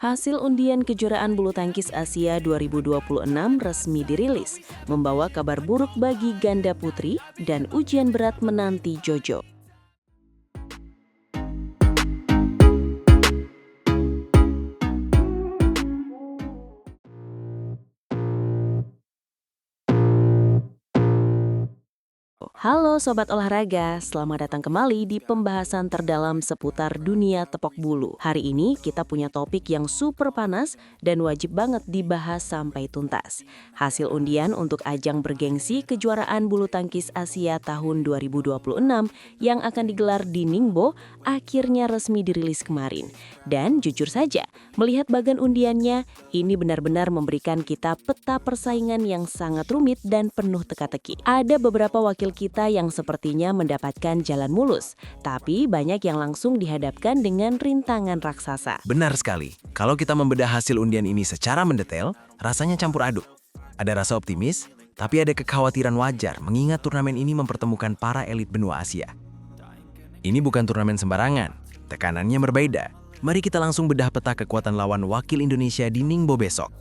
Hasil undian kejuaraan bulu tangkis Asia 2026 resmi dirilis, membawa kabar buruk bagi ganda putri dan ujian berat menanti Jojo. Halo Sobat Olahraga, selamat datang kembali di pembahasan terdalam seputar dunia tepok bulu. Hari ini kita punya topik yang super panas dan wajib banget dibahas sampai tuntas. Hasil undian untuk ajang bergengsi kejuaraan bulu tangkis Asia tahun 2026 yang akan digelar di Ningbo akhirnya resmi dirilis kemarin. Dan jujur saja, melihat bagan undiannya, ini benar-benar memberikan kita peta persaingan yang sangat rumit dan penuh teka-teki. Ada beberapa wakil kita yang sepertinya mendapatkan jalan mulus, tapi banyak yang langsung dihadapkan dengan rintangan raksasa. Benar sekali. Kalau kita membedah hasil undian ini secara mendetail, rasanya campur aduk. Ada rasa optimis, tapi ada kekhawatiran wajar mengingat turnamen ini mempertemukan para elit benua Asia. Ini bukan turnamen sembarangan, tekanannya berbeda. Mari kita langsung bedah peta kekuatan lawan wakil Indonesia di Ningbo besok.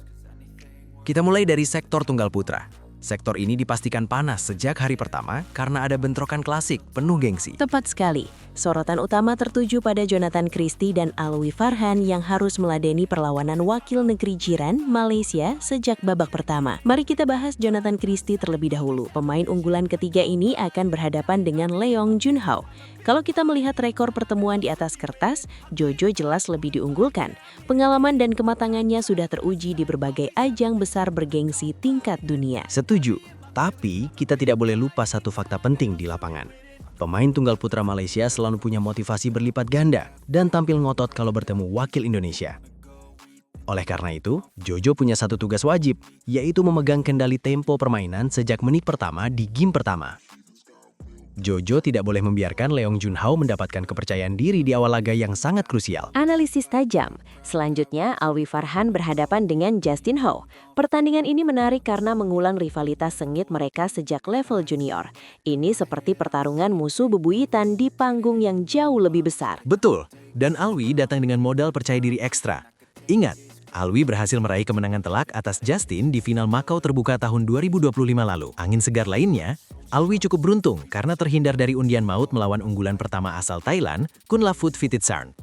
Kita mulai dari sektor tunggal putra. Sektor ini dipastikan panas sejak hari pertama karena ada bentrokan klasik penuh gengsi. Tepat sekali. Sorotan utama tertuju pada Jonathan Christie dan Alwi Farhan yang harus meladeni perlawanan wakil negeri jiran Malaysia sejak babak pertama. Mari kita bahas Jonathan Christie terlebih dahulu. Pemain unggulan ketiga ini akan berhadapan dengan Leong Junhao. Kalau kita melihat rekor pertemuan di atas kertas, Jojo jelas lebih diunggulkan. Pengalaman dan kematangannya sudah teruji di berbagai ajang besar bergengsi tingkat dunia. Setuju, tapi kita tidak boleh lupa satu fakta penting di lapangan. Pemain tunggal putra Malaysia selalu punya motivasi berlipat ganda dan tampil ngotot kalau bertemu wakil Indonesia. Oleh karena itu, Jojo punya satu tugas wajib, yaitu memegang kendali tempo permainan sejak menit pertama di game pertama. Jojo tidak boleh membiarkan Leong Junhao mendapatkan kepercayaan diri di awal laga yang sangat krusial. Analisis tajam. Selanjutnya, Alwi Farhan berhadapan dengan Justin Ho. Pertandingan ini menarik karena mengulang rivalitas sengit mereka sejak level junior. Ini seperti pertarungan musuh bebuyutan di panggung yang jauh lebih besar. Betul, dan Alwi datang dengan modal percaya diri ekstra. Ingat, Alwi berhasil meraih kemenangan telak atas Justin di final Macau terbuka tahun 2025 lalu. Angin segar lainnya, Alwi cukup beruntung karena terhindar dari undian maut melawan unggulan pertama asal Thailand, Kunlavut Phititharn.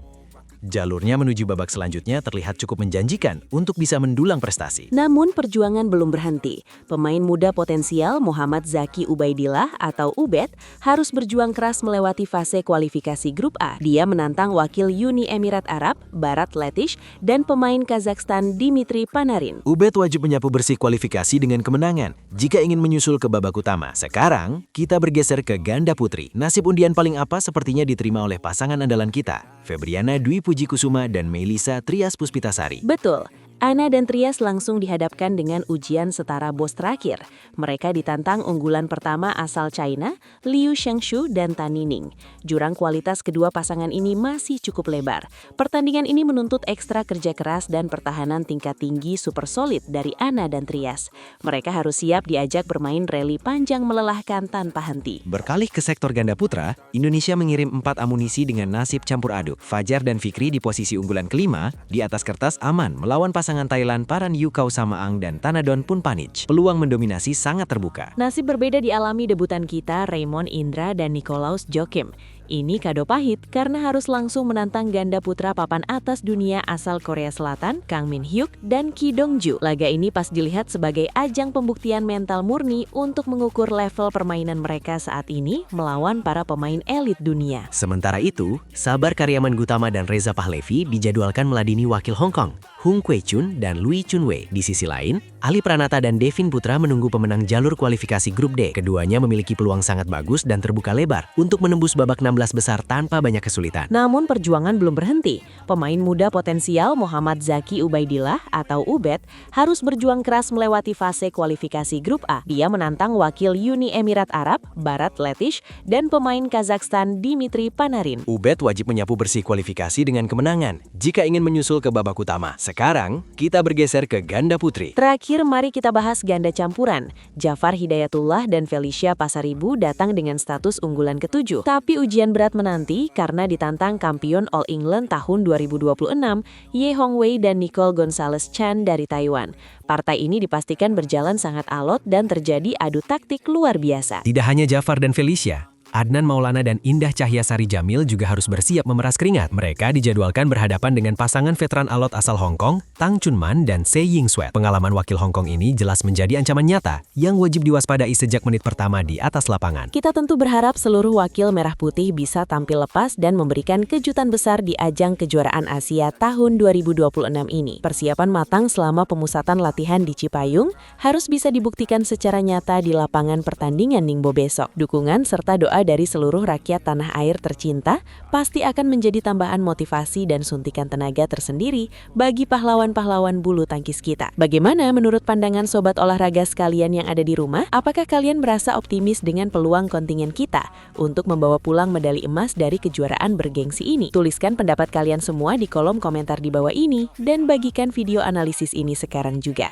Jalurnya menuju babak selanjutnya terlihat cukup menjanjikan untuk bisa mendulang prestasi. Namun perjuangan belum berhenti. Pemain muda potensial Muhammad Zaki Ubaidillah atau Ubed harus berjuang keras melewati fase kualifikasi grup A. Dia menantang wakil Uni Emirat Arab, Barat Letish, dan pemain Kazakhstan Dimitri Panarin. Ubed wajib menyapu bersih kualifikasi dengan kemenangan jika ingin menyusul ke babak utama. Sekarang, kita bergeser ke ganda putri. Nasib undian paling apa sepertinya diterima oleh pasangan andalan kita, Febriana Dwi Puji Kusuma dan Melisa Trias Puspitasari. Betul. Ana dan Trias langsung dihadapkan dengan ujian setara bos terakhir. Mereka ditantang unggulan pertama asal China, Liu Shengshu dan Tan Nining. Jurang kualitas kedua pasangan ini masih cukup lebar. Pertandingan ini menuntut ekstra kerja keras dan pertahanan tingkat tinggi super solid dari Ana dan Trias. Mereka harus siap diajak bermain rally panjang melelahkan tanpa henti. Berkalih ke sektor ganda putra, Indonesia mengirim 4 amunisi dengan nasib campur aduk. Fajar dan Fikri di posisi unggulan kelima, di atas kertas aman melawan pasangan Thailand Paran Yukau Samaang dan Tanadon Punpanich. Peluang mendominasi sangat terbuka. Nasib berbeda dialami debutan kita Raymond Indra dan Nicolaus Joachim. Ini kado pahit karena harus langsung menantang ganda putra papan atas dunia asal Korea Selatan, Kang Min Hyuk dan Ki Dong Ju. Laga ini pas dilihat sebagai ajang pembuktian mental murni untuk mengukur level permainan mereka saat ini melawan para pemain elit dunia. Sementara itu, Sabar Karyaman Gutama dan Reza Pahlevi dijadwalkan meladini wakil Hong Kong, Hung Kwe Chun dan Lui Chun Wei. Di sisi lain, Ali Pranata dan Devin Putra menunggu pemenang jalur kualifikasi grup D. Keduanya memiliki peluang sangat bagus dan terbuka lebar untuk menembus babak 16 besar tanpa banyak kesulitan. Namun perjuangan belum berhenti. Pemain muda potensial Muhammad Zaki Ubaidillah atau Ubed harus berjuang keras melewati fase kualifikasi grup A. Dia menantang wakil Uni Emirat Arab, Barat Letish, dan pemain Kazakhstan Dimitri Panarin. Ubed wajib menyapu bersih kualifikasi dengan kemenangan jika ingin menyusul ke babak utama. Sekarang, kita bergeser ke ganda putri. Terakhir, mari kita bahas ganda campuran. Jafar Hidayatullah dan Felicia Pasaribu datang dengan status unggulan ke-7. Tapi ujian berat menanti karena ditantang kampion All England tahun 2026, Ye Hongwei dan Nicole Gonzalez Chan dari Taiwan. Partai ini dipastikan berjalan sangat alot dan terjadi adu taktik luar biasa. Tidak hanya Jafar dan Felicia, Adnan Maulana dan Indah Cahyasari Jamil juga harus bersiap memeras keringat. Mereka dijadwalkan berhadapan dengan pasangan veteran alot asal Hong Kong, Tang Chunman dan Se Ying Swet. Pengalaman wakil Hong Kong ini jelas menjadi ancaman nyata yang wajib diwaspadai sejak menit pertama di atas lapangan. Kita tentu berharap seluruh wakil merah putih bisa tampil lepas dan memberikan kejutan besar di ajang kejuaraan Asia tahun 2026 ini. Persiapan matang selama pemusatan latihan di Cipayung harus bisa dibuktikan secara nyata di lapangan pertandingan Ningbo besok. Dukungan serta doa dari seluruh rakyat tanah air tercinta pasti akan menjadi tambahan motivasi dan suntikan tenaga tersendiri bagi pahlawan-pahlawan bulu tangkis kita. Bagaimana menurut pandangan sobat olahraga sekalian yang ada di rumah? Apakah kalian merasa optimis dengan peluang kontingen kita untuk membawa pulang medali emas dari kejuaraan bergengsi ini? Tuliskan pendapat kalian semua di kolom komentar di bawah ini dan bagikan video analisis ini sekarang juga.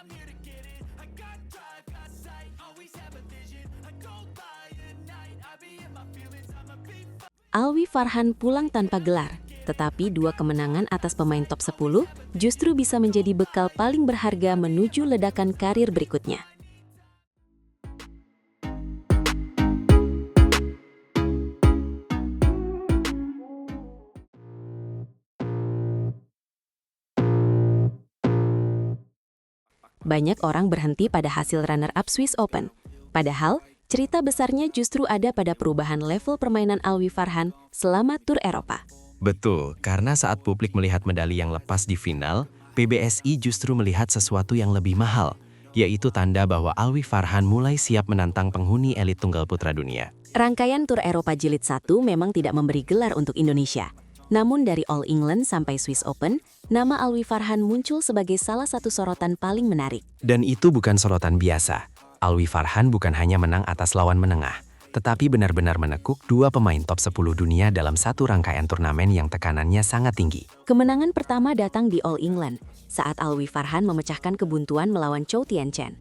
Alwi Farhan pulang tanpa gelar, tetapi 2 kemenangan atas pemain top 10 justru bisa menjadi bekal paling berharga menuju ledakan karir berikutnya. Banyak orang berhenti pada hasil runner-up Swiss Open, padahal cerita besarnya justru ada pada perubahan level permainan Alwi Farhan selama tur Eropa. Betul, karena saat publik melihat medali yang lepas di final, PBSI justru melihat sesuatu yang lebih mahal, yaitu tanda bahwa Alwi Farhan mulai siap menantang penghuni elit tunggal putra dunia. Rangkaian tur Eropa Jilid 1 memang tidak memberi gelar untuk Indonesia. Namun dari All England sampai Swiss Open, nama Alwi Farhan muncul sebagai salah satu sorotan paling menarik. Dan itu bukan sorotan biasa. Alwi Farhan bukan hanya menang atas lawan menengah, tetapi benar-benar menekuk 2 pemain top 10 dunia dalam satu rangkaian turnamen yang tekanannya sangat tinggi. Kemenangan pertama datang di All England, saat Alwi Farhan memecahkan kebuntuan melawan Chou Tien-chen.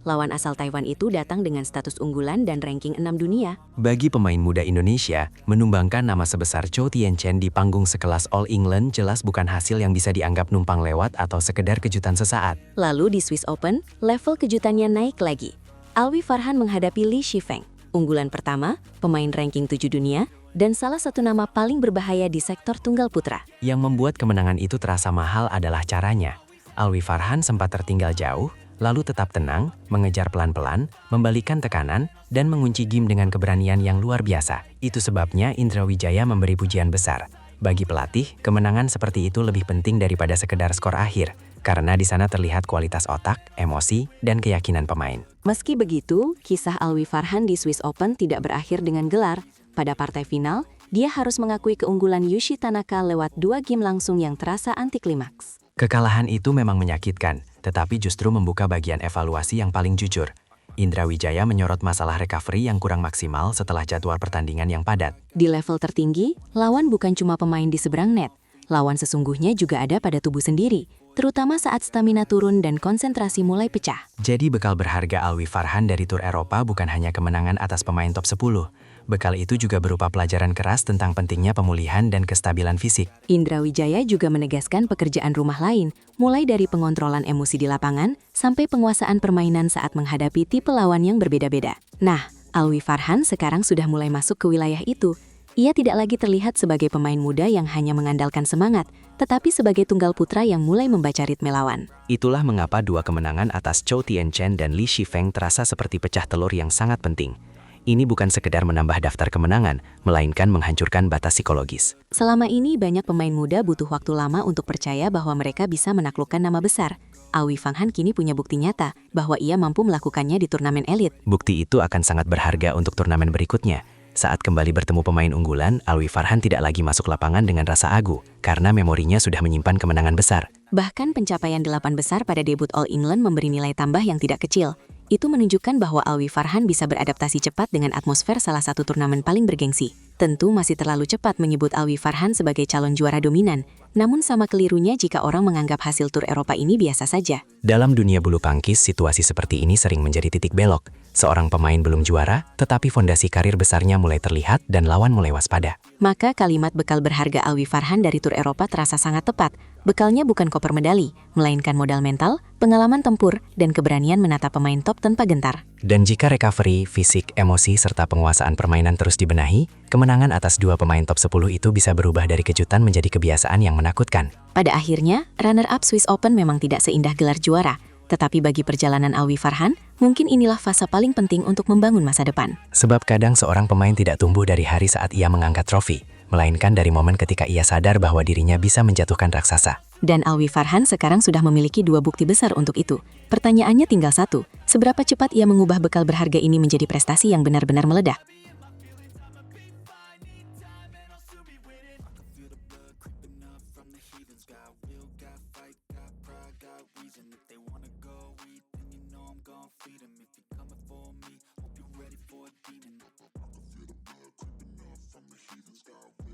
Lawan asal Taiwan itu datang dengan status unggulan dan ranking 6 dunia. Bagi pemain muda Indonesia, menumbangkan nama sebesar Chou Tien-chen di panggung sekelas All England jelas bukan hasil yang bisa dianggap numpang lewat atau sekedar kejutan sesaat. Lalu di Swiss Open, level kejutannya naik lagi. Alwi Farhan menghadapi Li Shifeng, unggulan pertama, pemain ranking 7 dunia, dan salah satu nama paling berbahaya di sektor tunggal putra. Yang membuat kemenangan itu terasa mahal adalah caranya. Alwi Farhan sempat tertinggal jauh, lalu tetap tenang, mengejar pelan-pelan, membalikan tekanan, dan mengunci game dengan keberanian yang luar biasa. Itu sebabnya Indra Wijaya memberi pujian besar. Bagi pelatih, kemenangan seperti itu lebih penting daripada sekedar skor akhir, karena di sana terlihat kualitas otak, emosi, dan keyakinan pemain. Meski begitu, kisah Alwi Farhan di Swiss Open tidak berakhir dengan gelar. Pada partai final, dia harus mengakui keunggulan Yushi Tanaka lewat 2 game langsung yang terasa anti klimaks. Kekalahan itu memang menyakitkan, tetapi justru membuka bagian evaluasi yang paling jujur. Indra Wijaya menyorot masalah recovery yang kurang maksimal setelah jadwal pertandingan yang padat. Di level tertinggi, lawan bukan cuma pemain di seberang net. Lawan sesungguhnya juga ada pada tubuh sendiri, terutama saat stamina turun dan konsentrasi mulai pecah. Jadi bekal berharga Alwi Farhan dari Tur Eropa bukan hanya kemenangan atas pemain top 10. Bekal itu juga berupa pelajaran keras tentang pentingnya pemulihan dan kestabilan fisik. Indra Wijaya juga menegaskan pekerjaan rumah lain, mulai dari pengontrolan emosi di lapangan sampai penguasaan permainan saat menghadapi tipe lawan yang berbeda-beda. Nah, Alwi Farhan sekarang sudah mulai masuk ke wilayah itu. Ia tidak lagi terlihat sebagai pemain muda yang hanya mengandalkan semangat, tetapi sebagai tunggal putra yang mulai membaca ritme lawan. Itulah mengapa 2 kemenangan atas Chou Tien-chen dan Li Shifeng terasa seperti pecah telur yang sangat penting. Ini bukan sekedar menambah daftar kemenangan, melainkan menghancurkan batas psikologis. Selama ini banyak pemain muda butuh waktu lama untuk percaya bahwa mereka bisa menaklukkan nama besar. Alwi Farhan kini punya bukti nyata bahwa ia mampu melakukannya di turnamen elit. Bukti itu akan sangat berharga untuk turnamen berikutnya. Saat kembali bertemu pemain unggulan, Alwi Farhan tidak lagi masuk lapangan dengan rasa agu, karena memorinya sudah menyimpan kemenangan besar. Bahkan pencapaian 8 besar pada debut All England memberi nilai tambah yang tidak kecil. Itu menunjukkan bahwa Alwi Farhan bisa beradaptasi cepat dengan atmosfer salah satu turnamen paling bergengsi. Tentu masih terlalu cepat menyebut Alwi Farhan sebagai calon juara dominan, namun sama kelirunya jika orang menganggap hasil tur Eropa ini biasa saja. Dalam dunia bulu tangkis, situasi seperti ini sering menjadi titik belok. Seorang pemain belum juara, tetapi fondasi karir besarnya mulai terlihat dan lawan mulai waspada. Maka kalimat bekal berharga Alwi Farhan dari tur Eropa terasa sangat tepat. Bekalnya bukan koper medali, melainkan modal mental, pengalaman tempur, dan keberanian menata pemain top tanpa gentar. Dan jika recovery, fisik, emosi, serta penguasaan permainan terus dibenahi, kemenangan atas dua pemain top 10 itu bisa berubah dari kejutan menjadi kebiasaan yang menakutkan. Pada akhirnya, runner-up Swiss Open memang tidak seindah gelar juara. Tetapi bagi perjalanan Alwi Farhan, mungkin inilah fase paling penting untuk membangun masa depan. Sebab kadang seorang pemain tidak tumbuh dari hari saat ia mengangkat trofi, melainkan dari momen ketika ia sadar bahwa dirinya bisa menjatuhkan raksasa. Dan Alwi Farhan sekarang sudah memiliki 2 bukti besar untuk itu. Pertanyaannya tinggal satu, seberapa cepat ia mengubah bekal berharga ini menjadi prestasi yang benar-benar meledak? Feed 'em. I can feel the blood creeping up from the heathens. Got